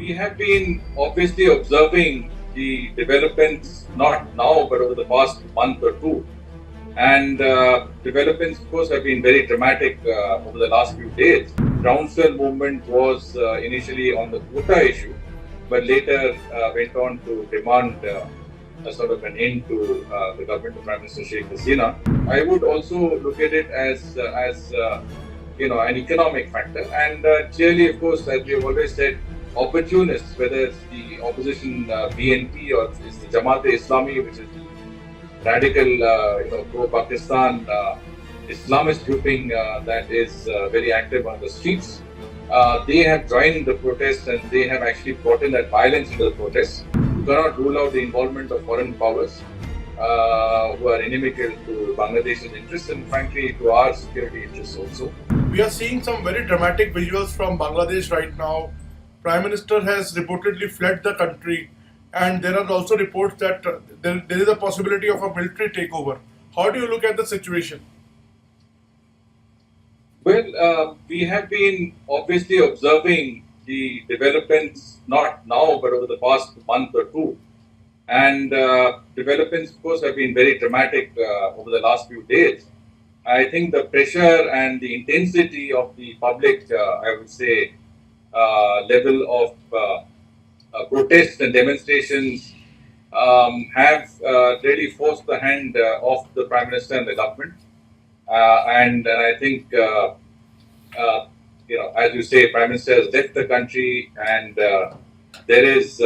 We have been obviously observing the developments not now but over the past month or two. And developments, of course, have been very dramatic over the last few days. Groundswell movement was initially on the quota issue, but later went on to demand a sort of an end to the government of Prime Minister Sheikh Hasina. I would also look at it as an economic factor, and clearly, of course, as we have always said, opportunists, whether it's the opposition BNP or it's the Jamaat-e-Islami, which is the radical, pro-Pakistan Islamist grouping that is very active on the streets. They have joined the protests and they have actually brought in that violence into the protests. You cannot rule out the involvement of foreign powers who are inimical to Bangladesh's interests and frankly to our security interests also. We are seeing some very dramatic visuals from Bangladesh right now. Prime Minister has reportedly fled the country, and there are also reports that there is a possibility of a military takeover. How do you look at the situation? Well, we have been obviously observing the developments not now but over the past month or two. And developments, of course, have been very dramatic over the last few days. I think the pressure and the intensity of the public, I would say, level of protests and demonstrations have really forced the hand of the Prime Minister and the government. And I think, as you say, Prime Minister has left the country, and there is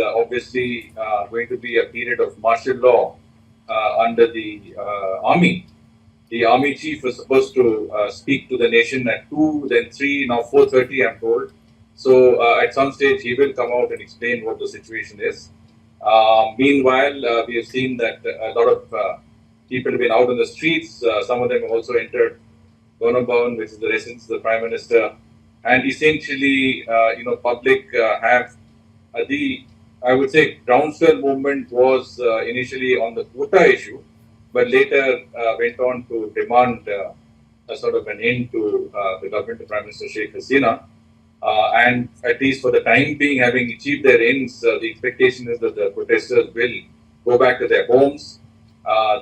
obviously going to be a period of martial law under the army. The army chief was supposed to speak to the nation at 2, then 3, now 4:30, I'm told. So at some stage he will come out and explain what the situation is. Meanwhile, we have seen that a lot of people have been out on the streets. Some of them have also entered Gonabon, which is the residence of the Prime Minister. And essentially, public have I would say, groundswell movement was initially on the quota issue, but later went on to demand a sort of an end to the government of Prime Minister Sheikh Hasina. And at least for the time being, having achieved their ends, the expectation is that the protesters will go back to their homes.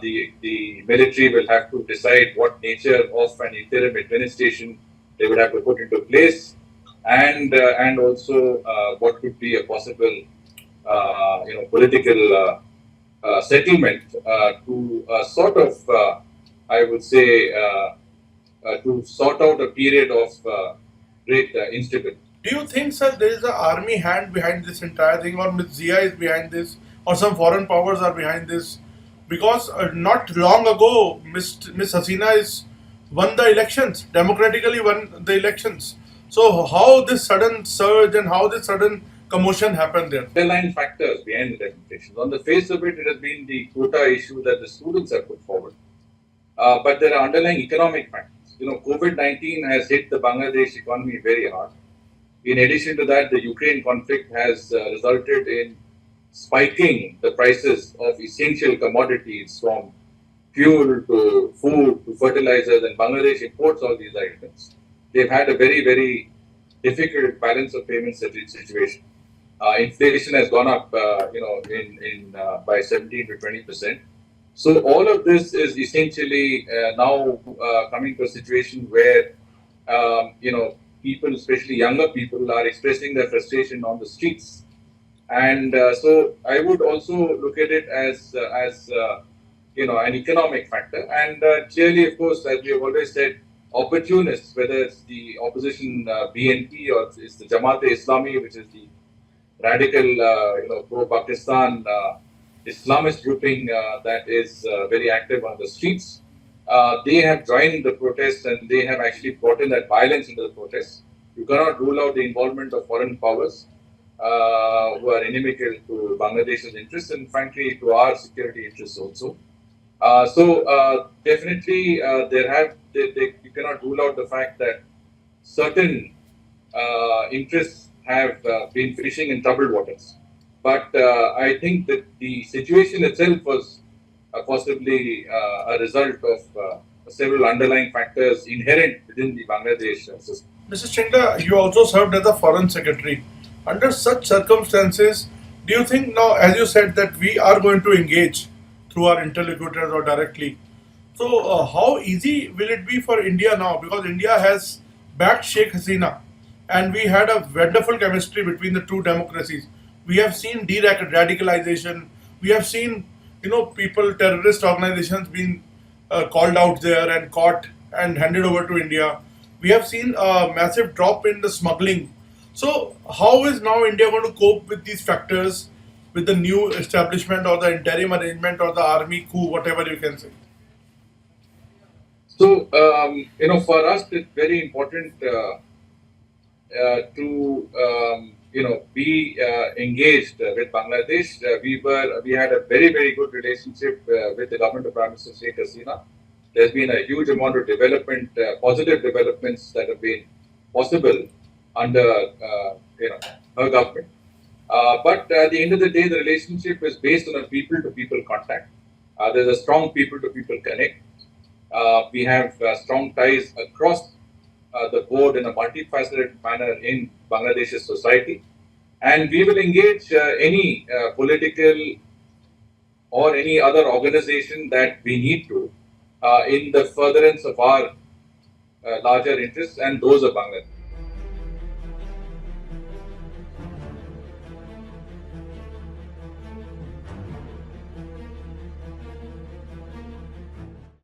The military will have to decide what nature of an interim administration they would have to put into place, and also what could be a possible political settlement to sort of I would say to sort out a period of great instability. Do you think, sir, there is an army hand behind this entire thing, or Ms. Zia is behind this, or some foreign powers are behind this? Because not long ago, Ms. Hasina won the elections, democratically won the elections. So how this sudden surge and how this sudden commotion happened there? Underlying factors behind the demonstrations. On the face of it, it has been the quota issue that the students have put forward. But there are underlying economic factors. COVID-19 has hit the Bangladesh economy very hard. In addition to that, the Ukraine conflict has resulted in spiking the prices of essential commodities from fuel to food to fertilizers, and Bangladesh imports all these items. They've had a very, very difficult balance of payments situation. Inflation has gone up, by 17 to 20%. So all of this is essentially now coming to a situation where, people, especially younger people, are expressing their frustration on the streets. And so I would also look at it as an economic factor. And clearly, of course, as we have always said, opportunists, whether it's the opposition BNP or it's the Jamaat-e-Islami, which is the radical, pro-Pakistan Islamist grouping that is very active on the streets. They have joined the protests and they have actually brought in that violence into the protests. You cannot rule out the involvement of foreign powers who are inimical to Bangladesh's interests and frankly to our security interests also. So definitely you cannot rule out the fact that certain interests have been fishing in troubled waters. But I think that the situation itself was possibly a result of several underlying factors inherent within the Bangladesh system. Mr. Shringla, you also served as a foreign secretary. Under such circumstances, do you think now, as you said, that we are going to engage through our interlocutors or directly? So, how easy will it be for India now? Because India has backed Sheikh Hasina, and we had a wonderful chemistry between the two democracies. We have seen de-radicalization. We have seen, people, terrorist organizations being called out there and caught and handed over to India. We have seen a massive drop in the smuggling. So, how is now India going to cope with these factors, with the new establishment or the interim arrangement or the army coup, whatever you can say? So, for us, it's very important to be engaged with Bangladesh. We had a very good relationship with the government of Prime Minister Sheikh Hasina. There's been a huge amount of development, positive developments that have been possible under her government. But at the end of the day, the relationship is based on a people-to-people contact. There's a strong people-to-people connect. We have strong ties across the board in a multifaceted manner in Bangladesh's society. And we will engage any political or any other organization that we need to in the furtherance of our larger interests and those of Bangladesh.